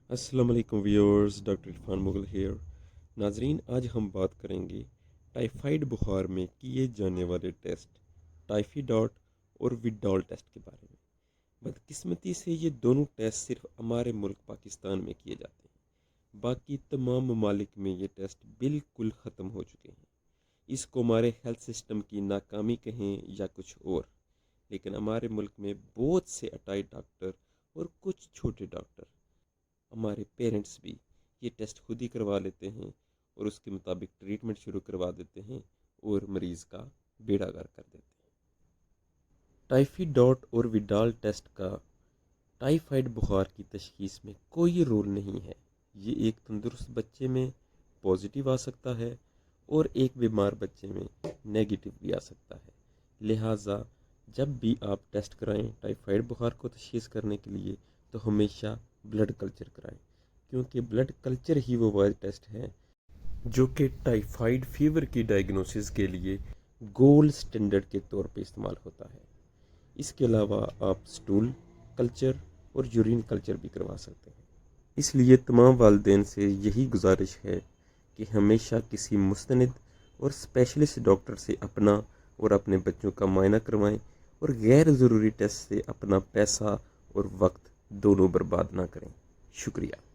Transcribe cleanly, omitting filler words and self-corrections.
السلام علیکم viewers, doctor Irfan Mughal here. ناظرین، آج ہم بات کریں گے ٹائیفائیڈ بخار میں کیے جانے والے ٹیسٹ ٹائفی ڈاٹ اور وڈال ٹیسٹ کے بارے میں۔ بدقسمتی سے یہ دونوں ٹیسٹ صرف ہمارے ملک پاکستان میں کیے جاتے ہیں، باقی تمام ممالک میں یہ ٹیسٹ بالکل ختم ہو چکے ہیں۔ اس کو ہمارے ہیلتھ سسٹم کی ناکامی کہیں یا کچھ اور، لیکن ہمارے ملک میں بہت سے اٹائی ڈاکٹر اور کچھ چھوٹے ڈاکٹر، ہمارے پیرنٹس بھی یہ ٹیسٹ خود ہی کروا لیتے ہیں اور اس کے مطابق ٹریٹمنٹ شروع کروا دیتے ہیں اور مریض کا بیڑا غرق کر دیتے ہیں۔ ٹائفی ڈاٹ اور وڈال ٹیسٹ کا ٹائیفائیڈ بخار کی تشخیص میں کوئی رول نہیں ہے۔ یہ ایک تندرست بچے میں پازیٹیو آ سکتا ہے اور ایک بیمار بچے میں نیگیٹو بھی آ سکتا ہے۔ لہٰذا جب بھی آپ ٹیسٹ کرائیں ٹائیفائیڈ بخار کو تشخیص کرنے کے لیے تو ہمیشہ بلڈ کلچر کرائیں، کیونکہ بلڈ کلچر ہی وہ واحد ٹیسٹ ہے جو کہ ٹائیفائیڈ فیور کی ڈائگنوسس کے لیے گولڈ سٹینڈرڈ کے طور پہ استعمال ہوتا ہے۔ اس کے علاوہ آپ سٹول کلچر اور یورین کلچر بھی کروا سکتے ہیں۔ اس لیے تمام والدین سے یہی گزارش ہے کہ ہمیشہ کسی مستند اور اسپیشلسٹ ڈاکٹر سے اپنا اور اپنے بچوں کا معائنہ کروائیں اور غیر ضروری ٹیسٹ سے اپنا پیسہ اور وقت دونوں برباد نہ کریں۔ شکریہ۔